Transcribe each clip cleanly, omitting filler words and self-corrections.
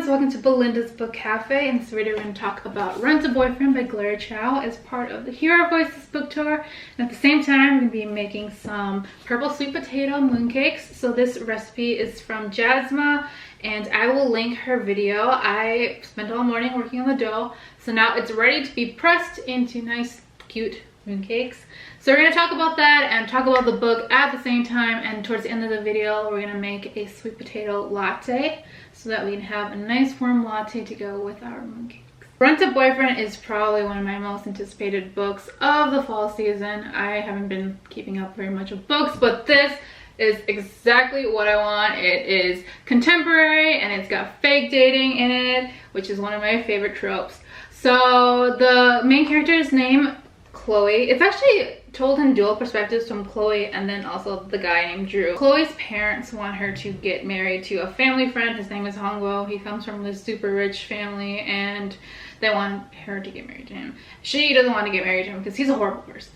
friends, welcome to Belinda's Book Cafe. In this video we're going to talk about Rent a Boyfriend by Gloria Chao as part of the Hero Voices book tour. And at the same time, we're going to be making some purple sweet potato mooncakes. So this recipe is from Jasma and I will link her video. I spent all morning working on the dough, so now it's ready to be pressed into nice cute mooncakes. So we're going to talk about that and talk about the book at the same time, and towards the end of the video we're going to make a sweet potato latte so that we can have a nice warm latte to go with our mooncakes. Rent a Boyfriend is probably one of my most anticipated books of the fall season. I haven't been keeping up very much with books, but this is exactly what I want. It is contemporary and it's got fake dating in it, which is one of my favorite tropes. So the main character's name, Chloe. It's actually told in dual perspectives from Chloe and then also the guy named Drew. Chloe's parents want her to get married to a family friend. His name is Hongbo. He comes from this super rich family and they want her to get married to him. She doesn't want to get married to him because he's a horrible person.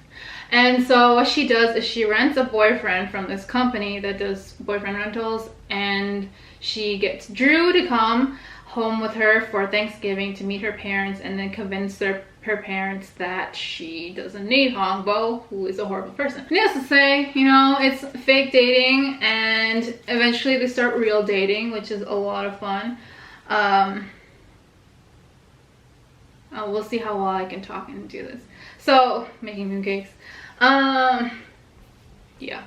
And so what she does is she rents a boyfriend from this company that does boyfriend rentals, and she gets Drew to come home with her for Thanksgiving to meet her parents and then convince her parents that she doesn't need Hongbo, who is a horrible person. Needless to say, you know, it's fake dating and eventually they start real dating, which is a lot of fun. We'll see how well I can talk and do this. So, making mooncakes. Yeah.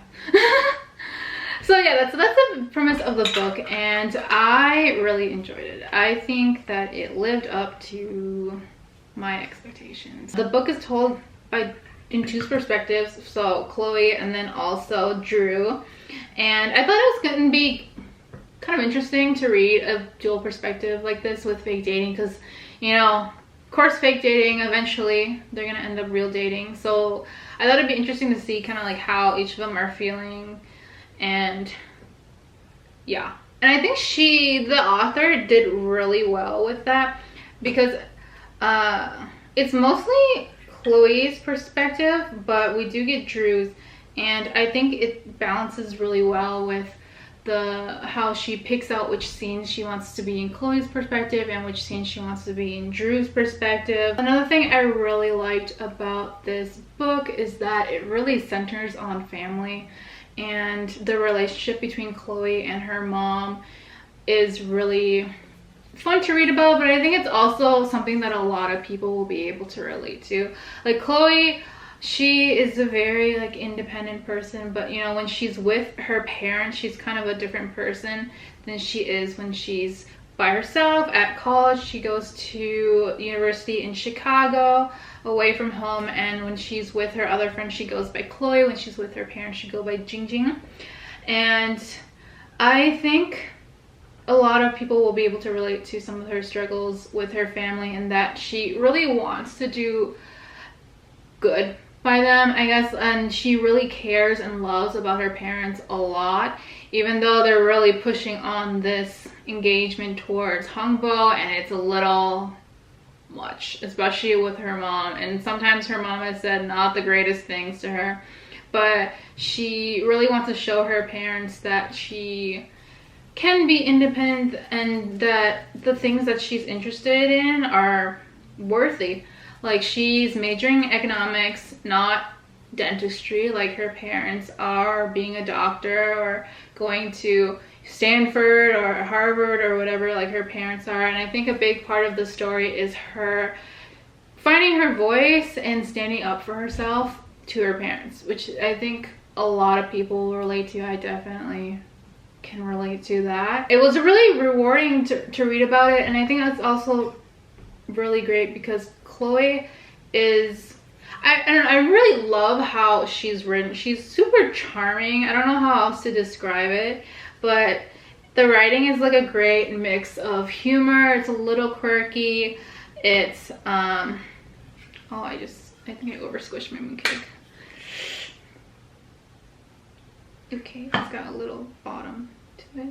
So yeah, that's the premise of the book, and I really enjoyed it. I think that it lived up to my expectations. The book is told in two perspectives, so Chloe and then also Drew, and I thought it was going to be kind of interesting to read a dual perspective like this with fake dating, because, you know, of course fake dating, eventually they're gonna end up real dating. So I thought it'd be interesting to see kind of like how each of them are feeling, and yeah. And I think the author did really well with that, because it's mostly Chloe's perspective, but we do get Drew's, and I think it balances really well with how she picks out which scenes she wants to be in Chloe's perspective and which scenes she wants to be in Drew's perspective. Another thing I really liked about this book is that it really centers on family, and the relationship between Chloe and her mom is really fun to read about, but I think it's also something that a lot of people will be able to relate to. Like Chloe, she is a very like independent person, but you know, when she's with her parents, she's kind of a different person than she is when she's by herself at college. She goes to university in Chicago away from home, and when she's with her other friends she goes by Chloe. When she's with her parents she goes by Jingjing. And I think a lot of people will be able to relate to some of her struggles with her family, and that she really wants to do good by them, I guess, and she really cares and loves about her parents a lot, even though they're really pushing on this engagement towards Hongbo, and it's a little much, especially with her mom. And sometimes her mom has said not the greatest things to her, but she really wants to show her parents that she can be independent and that the things that she's interested in are worthy. Like, she's majoring in economics, not dentistry like her parents are, being a doctor or going to Stanford or Harvard or whatever like her parents are. And I think a big part of the story is her finding her voice and standing up for herself to her parents, which I think a lot of people will relate to. I definitely can relate to that. It was really rewarding to read about it, and I think that's also really great because Chloe is, I don't know, I really love how she's written. She's super charming. I don't know how else to describe it, but the writing is like a great mix of humor. It's a little quirky. It's oh, I think I over squished my mooncake. Okay, it's got a little bottom to it.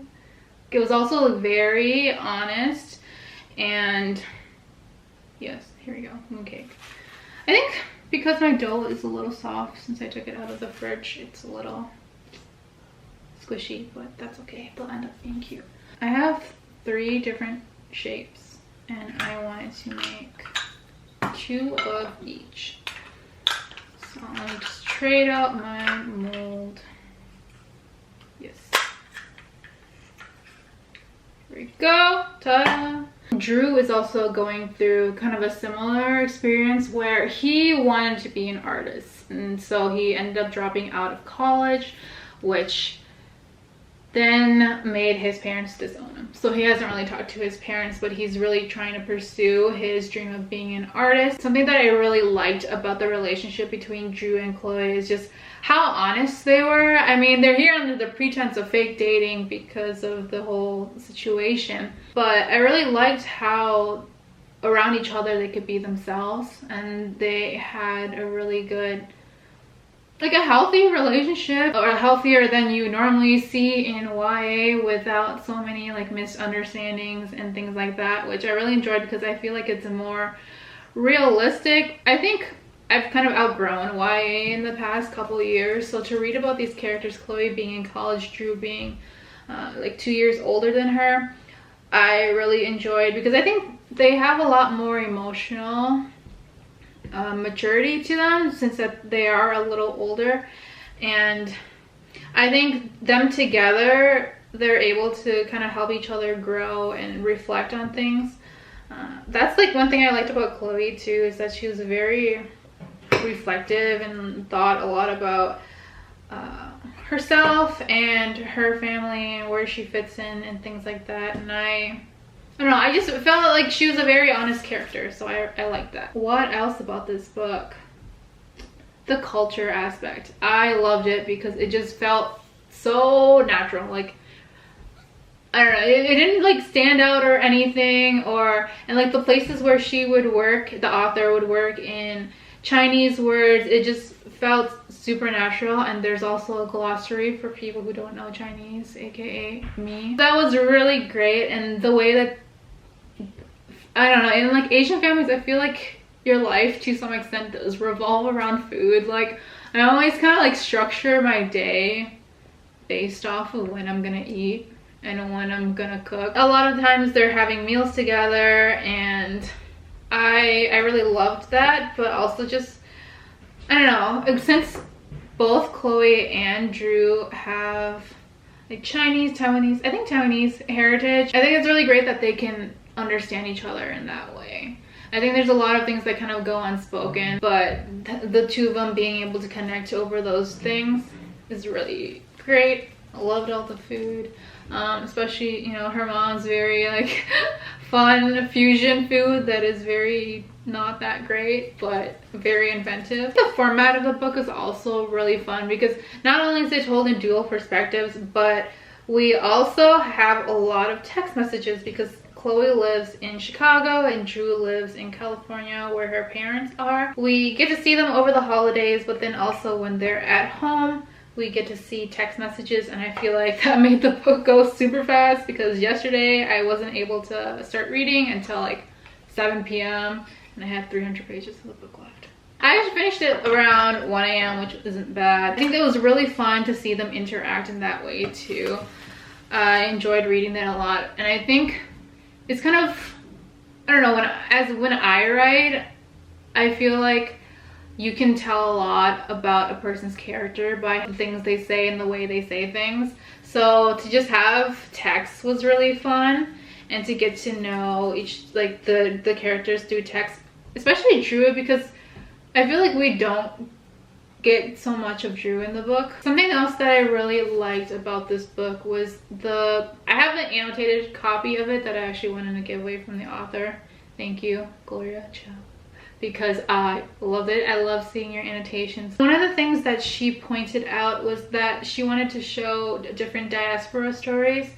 It was also very honest, and yes, here we go, mooncake. I think because my dough is a little soft since I took it out of the fridge, it's a little squishy, but that's okay. They'll end up being cute. I have 3 different shapes, and I wanted to make 2 of each. So let me just trade out my mold. Yes. Here we go. Ta-da! Drew is also going through kind of a similar experience where he wanted to be an artist, and so he ended up dropping out of college, which then made his parents disown him. So he hasn't really talked to his parents, but he's really trying to pursue his dream of being an artist. Something that I really liked about the relationship between Drew and Chloe is just how honest they were. I mean, they're here under the pretense of fake dating because of the whole situation, but I really liked how around each other they could be themselves, and they had a really good, like a healthy relationship, or healthier than you normally see in YA, without so many like misunderstandings and things like that, which I really enjoyed because I feel like it's a more realistic. I think I've kind of outgrown YA in the past couple of years, so to read about these characters, Chloe being in college, Drew being like 2 years older than her, I really enjoyed, because I think they have a lot more emotional maturity to them, since that they are a little older, and I think them together, they're able to kind of help each other grow and reflect on things. That's like one thing I liked about Chloe too, is that she was very reflective and thought a lot about herself and her family and where she fits in and things like that, and I don't know, I just felt like she was a very honest character, so I like that. What else about this book? The culture aspect. I loved it because it just felt so natural. Like, I don't know, it didn't like stand out or anything, and like the places where she would work, the author would work in Chinese words, it just felt supernatural. And there's also a glossary for people who don't know Chinese, aka me. That was really great. And the way that, I don't know, in like Asian families, I feel like your life to some extent does revolve around food. Like, I always kind of like structure my day based off of when I'm gonna eat and when I'm gonna cook. A lot of times they're having meals together, and I really loved that. But also just, I don't know, since both Chloe and Drew have like Chinese, Taiwanese, I think Taiwanese heritage, I think it's really great that they can understand each other in that way. I think there's a lot of things that kind of go unspoken, but the two of them being able to connect over those things is really great. I loved all the food, especially, you know, her mom's very like fun fusion food that is very not that great, but very inventive. The format of the book is also really fun because not only is it told in dual perspectives, but we also have a lot of text messages, because Chloe lives in Chicago and Drew lives in California, where her parents are. We get to see them over the holidays, but then also when they're at home, we get to see text messages, and I feel like that made the book go super fast, because yesterday I wasn't able to start reading until like 7 p.m. and I had 300 pages of the book left. I just finished it around 1 a.m., which isn't bad. I think it was really fun to see them interact in that way too. I enjoyed reading that a lot, and I think it's kind of, I don't know, when I write, I feel like you can tell a lot about a person's character by the things they say and the way they say things. So to just have text was really fun, and to get to know each, like the characters through text, especially Drew, because I feel like we don't get so much of Drew in the book. Something else that I really liked about this book was I have an annotated copy of it that I actually wanted to give away from the author. Thank you, Gloria Chao, because I loved it. I love seeing your annotations. One of the things that she pointed out was that she wanted to show different diaspora stories,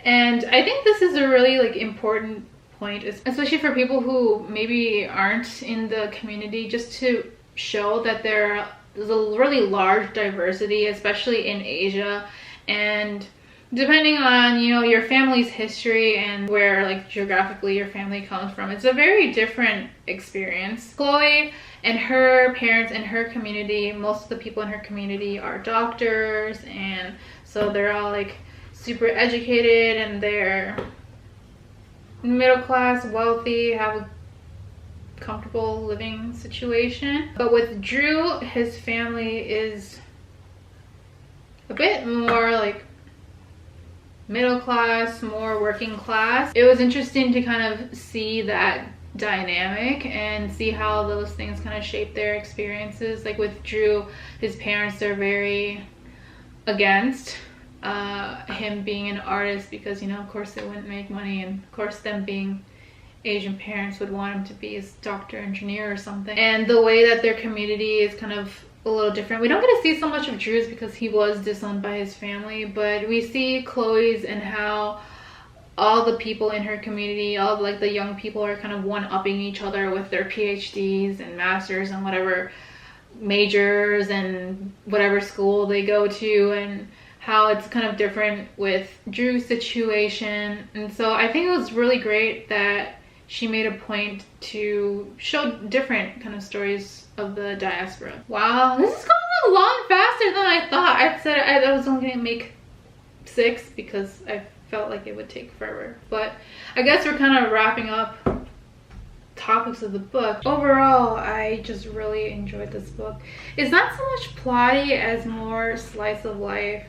and I think this is a really like important point, especially for people who maybe aren't in the community, just to show that there's a really large diversity, especially in Asia, and depending on, you know, your family's history and where like geographically your family comes from, it's a very different experience. Chloe and her parents and her community, most of the people in her community are doctors, and so they're all like super educated, and they're middle class, wealthy, have a comfortable living situation. But with Drew, his family is a bit more like middle class, more working class. It was interesting to kind of see that dynamic and see how those things kind of shape their experiences. Like with Drew, his parents are very against him being an artist because, you know, of course they wouldn't make money, and of course them being Asian parents would want him to be a doctor, engineer or something. And the way that their community is kind of a little different. We don't get to see so much of Drew's because he was disowned by his family, but we see Chloe's and how all the people in her community, all like the young people, are kind of one-upping each other with their PhDs and masters and whatever majors and whatever school they go to, and how it's kind of different with Drew's situation. And so I think it was really great that she made a point to show different kind of stories of the diaspora. Wow, this is going along faster than I thought. I said I was only gonna make 6 because I felt like it would take forever. But I guess we're kind of wrapping up topics of the book. Overall, I just really enjoyed this book. It's not so much plotty as more slice of life.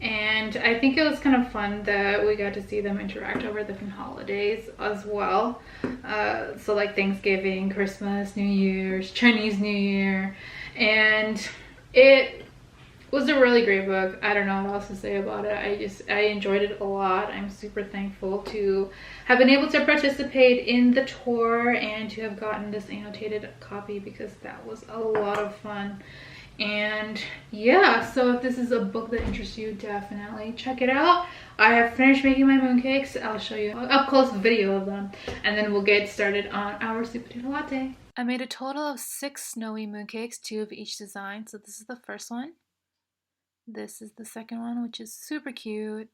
And I think it was kind of fun that we got to see them interact over different holidays as well. So like Thanksgiving, Christmas, New Year's, Chinese New Year. And it was a really great book. I don't know what else to say about it. I enjoyed it a lot. I'm super thankful to have been able to participate in the tour and to have gotten this annotated copy because that was a lot of fun. And yeah, so if this is a book that interests you, definitely check it out. I have finished making my mooncakes. I'll show you an up-close video of them, and then we'll get started on our sweet potato latte. I made a total of 6 snowy mooncakes, 2 of each design. So this is the first one. This is the second one, which is super cute.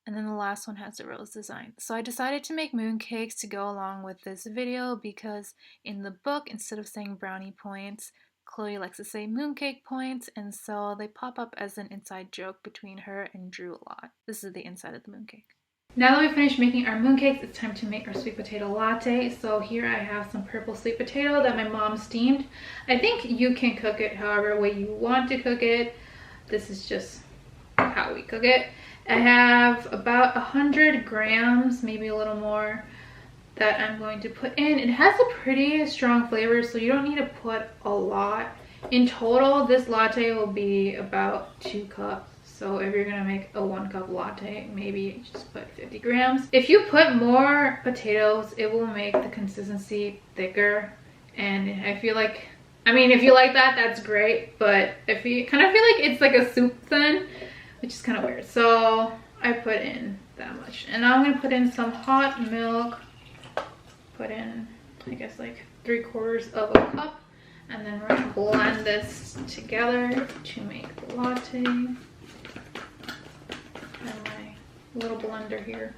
And then the last one has a rose design. So I decided to make mooncakes to go along with this video because in the book, instead of saying brownie points, Chloe likes to say mooncake points, and so they pop up as an inside joke between her and Drew a lot. This is the inside of the mooncake. Now that we've finished making our mooncakes, it's time to make our sweet potato latte. So here I have some purple sweet potato that my mom steamed. I think you can cook it however way you want to cook it. This is just how we cook it. I have about 100 grams, maybe a little more, that I'm going to put in. It has a pretty strong flavor, so you don't need to put a lot. In total, this latte will be about 2 cups. So if you're gonna make a 1 cup latte, maybe just put 50 grams. If you put more potatoes, it will make the consistency thicker. And I feel like, I mean, if you like that, that's great. But if you kind of feel like it's like a soup then, which is kind of weird. So I put in that much. And now I'm gonna put in some hot milk. Put in, I guess, like 3/4 of a cup, and then we're gonna blend this together to make the latte. And my little blender here.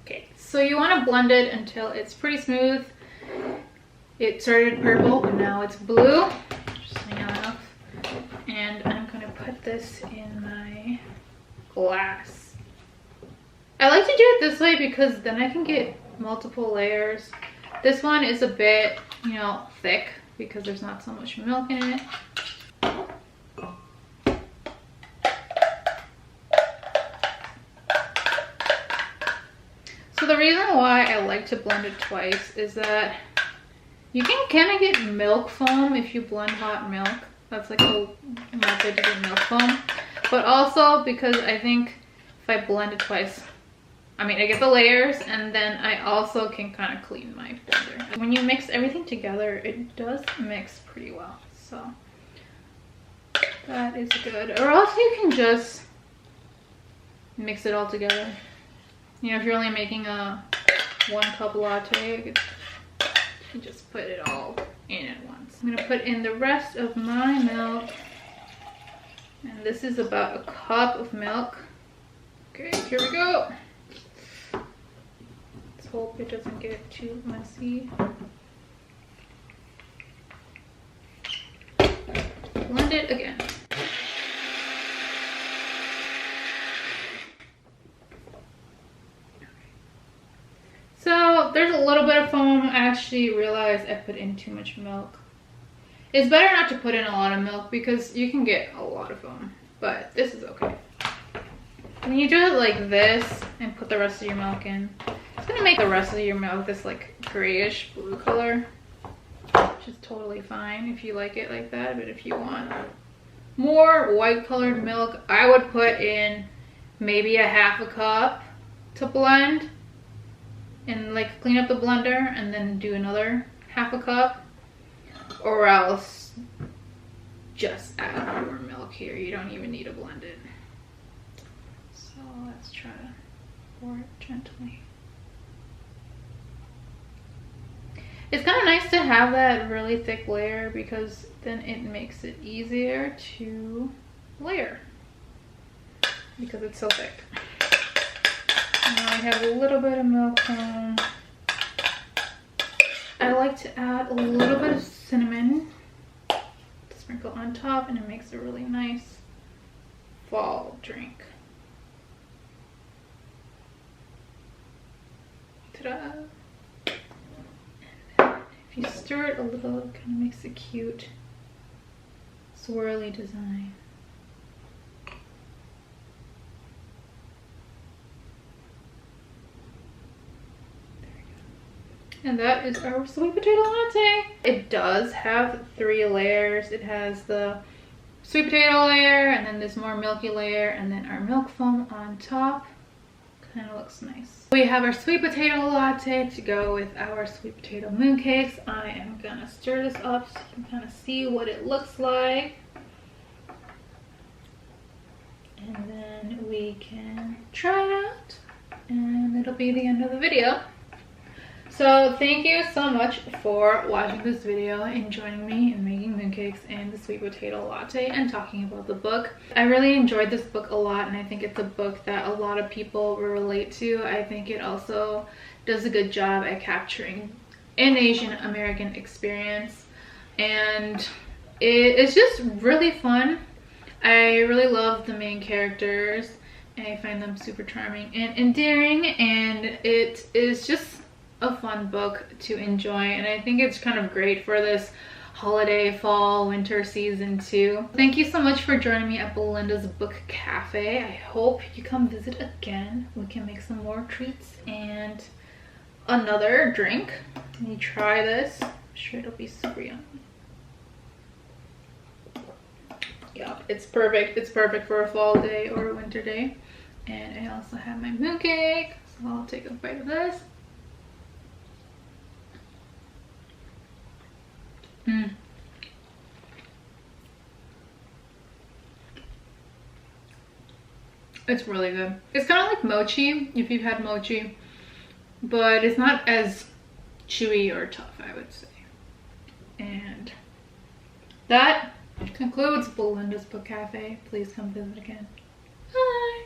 Okay, so you want to blend it until it's pretty smooth. It started purple and now it's blue. And I'm gonna put this in my glass. I like to do it this way because then I can get multiple layers. This one is a bit, you know, thick because there's not so much milk in it. So the reason why I like to blend it twice is that you can kind of get milk foam if you blend hot milk. That's like a method to get milk foam. But also because I think if I blend it twice, I mean, I get the layers, and then I also can kind of clean my blender. When you mix everything together, it does mix pretty well. So that is good. Or else you can just mix it all together. You know, if you're only making a 1 cup latte, you can just put it all in at once. I'm gonna put in the rest of my milk, and this is about a cup of milk. Okay, here we go. Let's hope it doesn't get too messy. blend it again. So there's a little bit of foam. I actually realized I put in too much milk. It's better not to put in a lot of milk because you can get a lot of foam, but this is okay. When you do it like this and put the rest of your milk in, it's gonna make the rest of your milk this like grayish blue color, which is totally fine if you like it like that. But if you want more white colored milk, I would put in maybe a half a cup to blend and like clean up the blender, and then do another half a cup, or else just add more milk here. You don't even need to blend it. So let's try to pour it gently. It's kind of nice to have that really thick layer because then it makes it easier to layer because it's so thick. Now I have a little bit of milk foam. I like to add a little bit of cinnamon to sprinkle on top, and it makes a really nice fall drink. Ta-da! If you stir it a little, it kind of makes a cute swirly design. And that is our sweet potato latte. It does have 3 layers. It has the sweet potato layer, and then this more milky layer, and then our milk foam on top. Kind of looks nice. We have our sweet potato latte to go with our sweet potato mooncakes. I am gonna stir this up so you can kind of see what it looks like. And then we can try it out, and it'll be the end of the video. So thank you so much for watching this video and joining me in making mooncakes and the sweet potato latte and talking about the book. I really enjoyed this book a lot, and I think it's a book that a lot of people will relate to. I think it also does a good job at capturing an Asian American experience, and it's just really fun. I really love the main characters, and I find them super charming and endearing, and it is just a fun book to enjoy, and I think it's kind of great for this holiday, fall, winter season too. Thank you so much for joining me at Belinda's Book Cafe. I hope you come visit again. We can make some more treats and another drink. When you try this, I'm sure it'll be super yummy. Yeah, it's perfect. It's perfect for a fall day or a winter day. And I also have my mooncake, so I'll take a bite of this. It's really good. It's kind of like mochi, if you've had mochi, but it's not as chewy or tough, I would say. And that concludes Belinda's Book Cafe. Please come visit again. Bye.